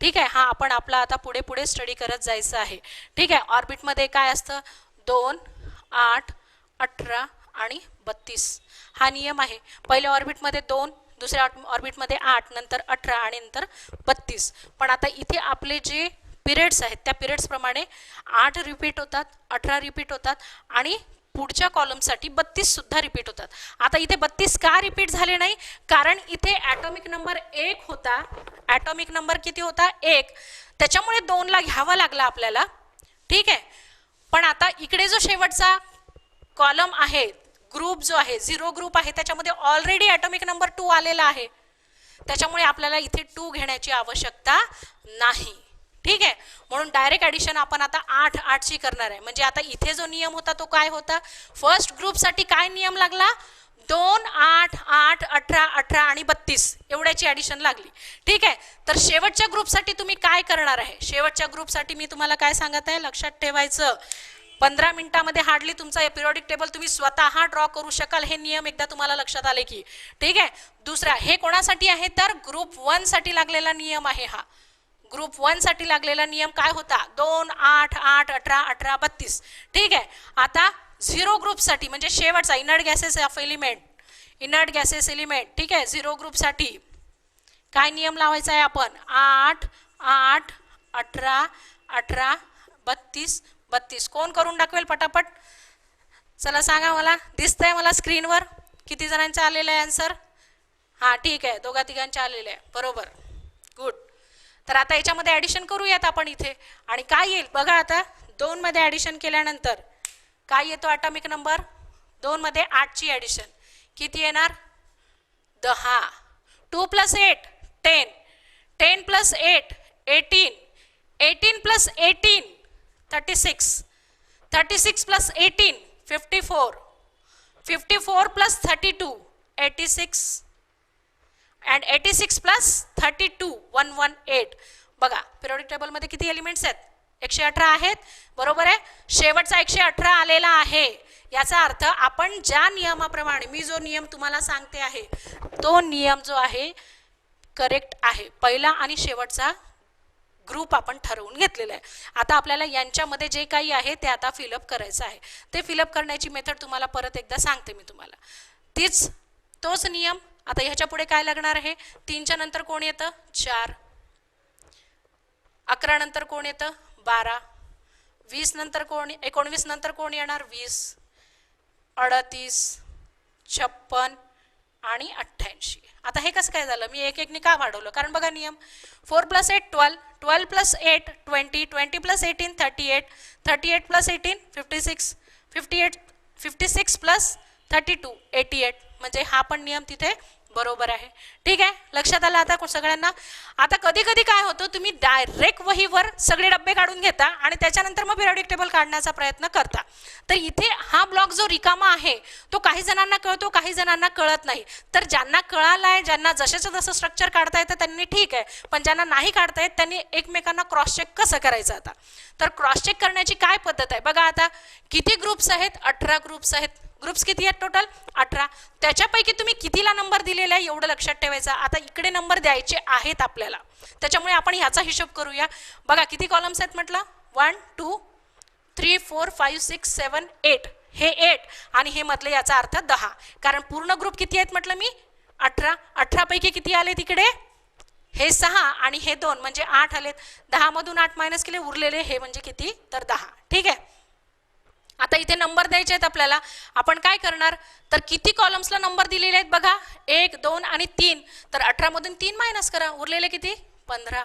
ठीक आहे, हा आपण आपला आता पुढे पुढे स्टडी करत जायचं आहे. ठीक आहे, ऑर्बिटमध्ये काय असतं 2 8 18 आणि 32 हा नियम आहे. पहिल्या ऑर्बिटमध्ये 2, दुसऱ्या ऑर्बिटमध्ये 8, नंतर 18 आणि नंतर 32. पण आता इथे आपले जे पिरियड्स आहेत त्या पिरियड्स प्रमाणे 8 रिपीट होतात, 18 रिपीट होतात आणि पुढच्या कॉलमसाठी 32 सुद्धा रिपीट होतात. आता इथे 32 का रिपीट झाले नाही, कारण इथे ॲटॉमिक नंबर 1 होता. ॲटॉमिक नंबर किती होता 1, त्याच्यामुळे 2 ला घ्यावा लागला आपल्याला. ठीक आहे, पण आता इकडे जो शेवटचा कॉलम आहे, ग्रुप जो आहे 0 ग्रुप आहे, त्याच्यामध्ये ऑलरेडी ॲटॉमिक नंबर 2 आलेला आहे. त्याच्यामुळे आपल्याला इथे 2 घेण्याची आवश्यकता नाही. ठीक आहे, म्हणून डायरेक्ट ॲडिशन आपण आता 8 8ची करणार आहे. म्हणजे आता इथे जो नियम होता तो काय होता, फर्स्ट ग्रुपसाठी काय नियम लागला 2 8 8 18 18 आणि 32 एवढ्याची ॲडिशन लागली. ठीक आहे, तर शेवटच्या ग्रुपसाठी तुम्ही काय करणार आहे, शेवटच्या ग्रुपसाठी मी तुम्हाला काय सांगत आहे लक्षात ठेवायचं. 15 मिनिटामध्ये हार्डली तुमचा पिरियडिक टेबल तुम्ही स्वतः ड्रॉ करू शकाल. हे नियम एकदा तुम्हाला लक्षात आले की. ठीक आहे, दुसरा हे कोणासाठी आहे तर ग्रुप 1 साठी लागलेला नियम आहे. हा ग्रुप 1 साठी लागलेला नियम काय होता 2 8 8 18 18 32. ठीक आहे, आता 0 ग्रुपसाठी म्हणजे शेवटचा inert gases of element, inert gases element. ठीक आहे, 0 ग्रुपसाठी काय नियम लावायचा आहे आपण 8 8 18 18 32 32. कोण करून दाखवेल पटापट, चला सांगा मला. दिसतंय मला स्क्रीनवर किती जणांचा आलेला आहे आन्सर. हां ठीक आहे, 2 3 आलेले आहे, बरोबर, गुड. तर आता याच्यामध्ये ॲडिशन करूयात आपण इथे. आणि काय येईल बघा, आता 2 मध्ये ॲडिशन केल्यानंतर काय येतो ॲटॉमिक नंबर 2 मध्ये 8ची ॲडिशन किती येणार 10. 2 + 8 10, 10 + 8 18, 18 + 18 36, 36 + 18 54, 54 + 32 86 and 86 + 32 118. बघा पिरियडिक टेबलमध्ये किती एलिमेंट्स आहेत 118 आहेत, बरोबर आहे. शेवटचा 118 आलेला आहे. याचा अर्थ आपण ज्या नियमाप्रमाणे मी जो नियम तुम्हाला सांगते आहे तो नियम जो आहे करेक्ट आहे. पहिला आणि शेवटचा ग्रुप आपण ठरवून घेतलेला आहे. आता आपल्याला यांच्यामध्ये जे काही आहे ते आता फिलअप करायचं आहे. ते फिलअप करण्याची मेथड तुम्हाला परत एकदा सांगते मी तुम्हाला. तोच नियम. आता ह्याच्या पुढे काय लागणार आहे? 3च्या नंतर कोण येतं? 4. 11 नंतर कोण येतं? 12. 20 नंतर कोण? 19 नंतर कोण येणार? 20. 38, 56 आणि 88. आता हे कसं काय झालं? मी एक एकने का वाढवलं? कारण बघा नियम 4 + 8 12, 12 + 8 20, 20 + 18 38, 38 + 18 56, 56 + 32 88. म्हणजे हा पण नियम तिथे बरोबर आहे. ठीक आहे, लक्षात आलं आता सगळ्यांना? आता कधी कधी काय होतं, तुम्ही डायरेक्ट वहीवर सगळे डब्बे काढून घेता आणि त्याच्यानंतर मग पिरियडिक टेबल काढण्याचा प्रयत्न करता. तर इथे हा ब्लॉक जो रिकामा आहे तो काही जणांना कळतो, काही जणांना कळत नाही. तर ज्यांना कळालाय, ज्यांना जशाचं तसं स्ट्रक्चर काढता येतं त्यांनी ठीक आहे, पण ज्यांना नाही काढता येत त्यांनी एकमेकांना क्रॉस चेक कसं करायचं? आता तर क्रॉस चेक करण्याची काय पद्धत आहे बघा. आता किती ग्रुप्स आहेत? 18 ग्रुप्स आहेत. ग्रुप्स किती आहेत टोटल? 18. त्याच्यापैकी तुम्ही कितीला नंबर दिलेला आहे एवढं लक्षात ठेवायचं. आता इकडे नंबर द्यायचे आहेत आपल्याला, त्याच्यामुळे आपण ह्याचा हिशोब करूया. बघा किती कॉलम्स आहेत म्हटलं? 1 2 3 4 5 6 7 8. हे 8 आणि हे मधले याचा अर्थ 10. कारण पूर्ण ग्रुप किती आहेत म्हटलं मी? 18. 18 पैकी किती आले तिकडे? हे 6 आणि हे 2 म्हणजे 8 आलेत. 10 मधून 8 मायनस केले, उरलेले हे म्हणजे किती? तर 10. ठीक आहे. आता इथे नंबर द्यायचे आहेत आपल्याला. आपण काय करणार? तर किती कॉलम्सला नंबर दिलेले आहेत बघा? 1 2 आणि 3. तर 18 मधून 3 मायनस करा, उरलेले किती? 15.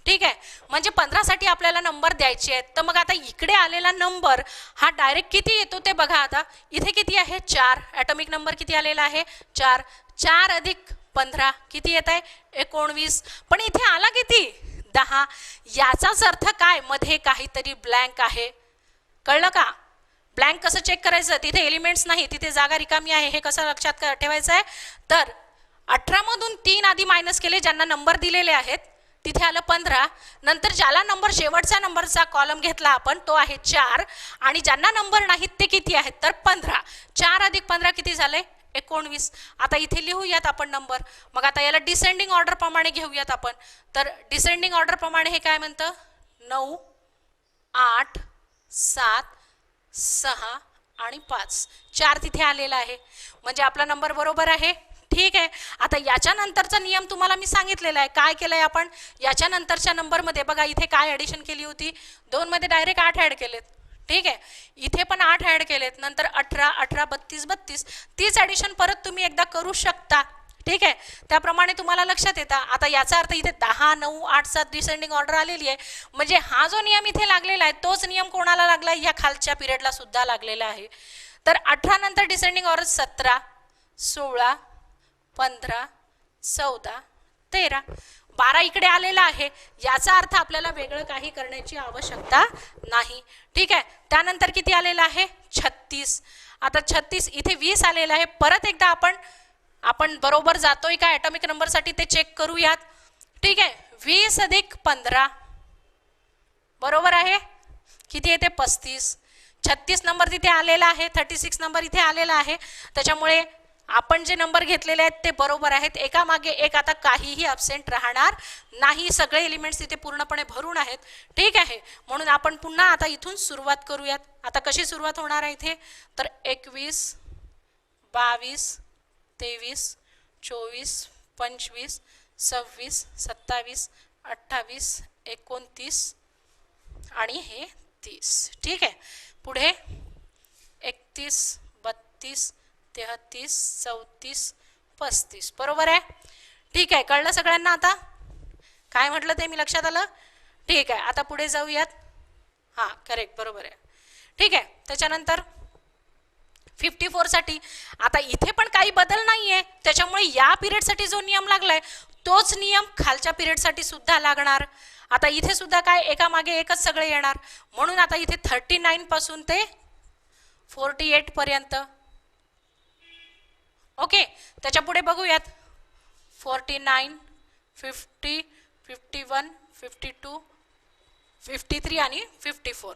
ठीक आहे, म्हणजे 15 साठी आपल्याला नंबर द्यायचे आहेत. तर मग आता इकडे आलेला नंबर हा डायरेक्ट किती येतो ते बघा. आता इथे किती आहे? 4. ॲटॉमिक नंबर किती आलेला आहे? 4. 4 अधिक 15 किती येत आहे? 19. पण इथे आला किती? 10. याचाच अर्थ काय? मध्ये काहीतरी ब्लँक आहे. कळलं का? ब्लँक कसं चेक करायचं? तिथे एलिमेंट्स नाही, तिथे जागा रिकामी आहे. हे कसं लक्षात ठेवायचं आहे? तर 18 मधून 3 आधी मायनस केले, ज्यांना नंबर दिलेले आहेत तिथे आलं 15. नंतर ज्याला नंबर शेवटचा नंबरचा कॉलम घेतला आपण तो आहे 4 आणि ज्यांना नंबर नाहीत ते किती आहेत? तर 15. 4 अधिक 15 किती झाले? 19. आता इथे लिहूयात आपण नंबर. मग आता याला डिसेंडिंग ऑर्डर प्रमाणे घेऊयात आपण. तर डिसेंडिंग ऑर्डर प्रमाणे हे काय म्हणतं? 9 8 7 6 आणि 5. 4 तिथे आलेला आहे, म्हणजे आपला नंबर बरोबर आहे. ठीक आहे. आता याच्या नंतरचा नियम तुम्हाला मी सांगितलेला आहे. काय केलंय आपण? याच्या नंतरच्या नंबरमध्ये बघा इथे काय ॲडिशन केली होती? 2 मध्ये डायरेक्ट 8 ॲड केलेत. ठीक आहे, इथे पण 8 ॲड केलेत. नंतर 18 18 32 32. तीच ॲडिशन परत तुम्ही एकदा करू शकता. ठीक आहे, त्याप्रमाणे तुम्हाला लक्षात येतं. आता याचा अर्थ इथे 10 9 8 7 डिसेंडिंग ऑर्डर आलेली आहे. म्हणजे हा जो नियम इथे लागलेला आहे तोच नियम कोणाला लागला? या खालच्या पिरियडला सुद्धा लागलेला आहे. तर 18 नंतर डिसेंडिंग ऑर्डर 17 16 15 14 13 12 इकडे आलेला आहे. याचा अर्थ आपल्याला वेगळं काही करण्याची आवश्यकता नाही. ठीक आहे, त्यानंतर किती आलेला आहे? 36. आता 36 इथे 20 आलेला आहे. परत एकदा आपण बरोबर जातोय का ॲटॉमिक नंबरसाठी ते चेक करूयात. ठीक आहे, 20 अधिक 15 बरोबर आहे किती येते? 35. 36 नंबर तिथे आलेला आहे, 36 नंबर इथे आलेला आहे. त्याच्यामुळे आपण जे नंबर घेतलेले आहेत ते बरोबर आहेत. एकामागे एक आता काहीही अब्सेंट राहणार नाही. सगळे एलिमेंट्स तिथे पूर्णपणे भरून आहेत. ठीक आहे, म्हणून आपण पुन्हा आता इथून सुरुवात करूयात. आता कशी सुरुवात होणार आहे इथे? तर 21 22 23 24 25 26 27 28 29 आणि हे 30. ठीक आहे, पुढे 31 32 33 34 35 बरोबर आहे. ठीक आहे, कळलं सगळ्यांना? आता काय म्हटलं ते मी लक्षात आलं? ठीक आहे, आता पुढे जाऊयात. हां, करेक्ट, बरोबर आहे. ठीक आहे, त्याच्यानंतर 54 साठी आता इथे पण काही बदल नाहीये. त्याच्यामुळे या पिरियडसाठी जो नियम लागलाय तोच नियम खालच्या पिरियडसाठी सुद्धा लागणार. आता इथे सुद्धा काय एकामागे एकच सगळे येणार. म्हणून आता इथे 39 पासून ते 48 पर्यंत. ओके, त्याच्या पुढे बघूयात. 49 50 51 52 53 आणि 54.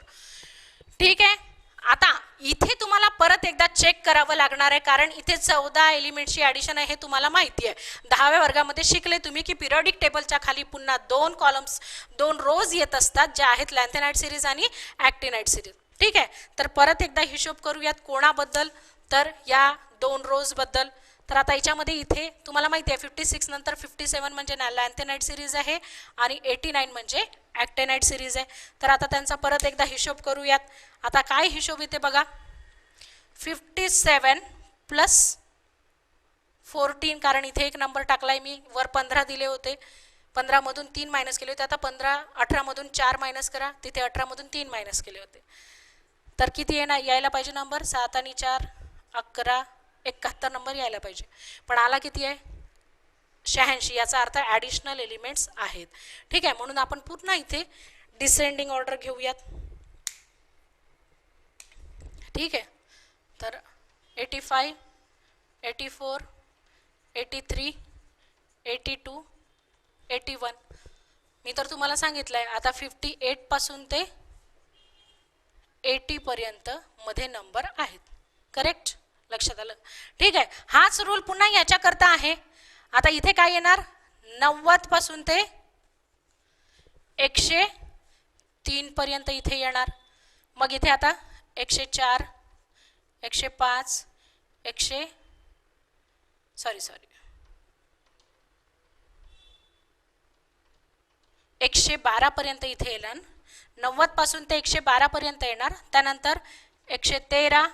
ठीक आहे, आता इथे तुम्हाला परत एकदा चेक करावं लागणार आहे, कारण इथे 14 एलिमेंटची ॲडिशन आहे हे तुम्हाला माहिती आहे. 10व्या वर्गामध्ये शिकले तुम्ही की पिरियॉडिक टेबलच्या खाली पुन्हा 2 कॉलम्स 2 रोज येत असतात, ज्या आहेत लॅन्थेनाइट सिरीज आणि ॲक्टिनाइट सिरीज. ठीक आहे, तर परत एकदा हिशोब करूयात कोणाबद्दल, तर या 2 रोज बद्दल. तर आता याच्यामध्ये इथे तुम्हाला माहिती आहे 56 नंतर 57 म्हणजे लॅन्थेनाइट सिरीज आहे आणि 89 म्हणजे ॲक्टिनाइट सिरीज आहे. तर आता त्यांचा परत एकदा हिशोब करूयात. आता काय हिशोब येते बघा, 57 प्लस 14, कारण इथे एक नंबर टाकलाय मी, वर 15 दिले होते, 15 मधून 3 मायनस केले होते. आता 18 मधून 4 मायनस करा, तिथे 18 मधून 3 मायनस केले होते, तर किती यायला पाहिजे नंबर, 7 आणि 4 11, 71 नंबर यायला पाहिजे. पण आला किती आहे, 86. याचा अर्थ ॲडिशनल एलिमेंट्स आहेत. ठीक आहे, म्हणून आपण पुन्हा इथे डिसेंडिंग ऑर्डर घेऊयात. ठीक आहे, तर 85, 84, 83, 82, 81. मी तर तुम्हाला सांगितलं आहे आता 58 पासून ते 80 पर्यंत मध्ये नंबर आहेत. करेक्ट, लक्षात आलं. ठीक आहे, हाच रूल पुन्हा याच्याकरता आहे. आता इथे काय येणार, 90 पासून ते 103 पर्यंत इथे येणार. मग इथे आता 104, 105, 112 पर्यंत इथे येणार. 90 पासून ते 112 पर्यंत येणार. त्यानंतर 113,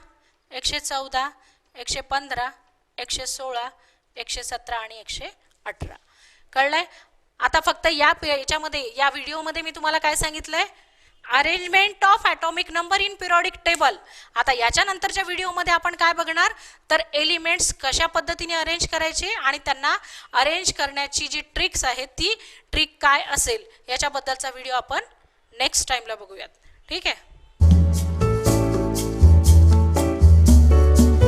114, 115, 116, 117 आणि 118. कळलंय. आता फक्त याच्यामध्ये या व्हिडिओमध्ये मी तुम्हाला काय सांगितलंय, arrangement of atomic number in periodic table. आता याच्यानंतरच्या व्हिडिओमध्ये आपण काय बघणार, तर एलिमेंट्स कशा पद्धतीने अरेंज करायचे आणि त्यांना अरेंज करण्याची जी ट्रिक्स आहेत ती ट्रिक काय असेल याच्याबद्दलचा व्हिडिओ आपण नेक्स्ट टाइमला बघूयात. ठीक आहे.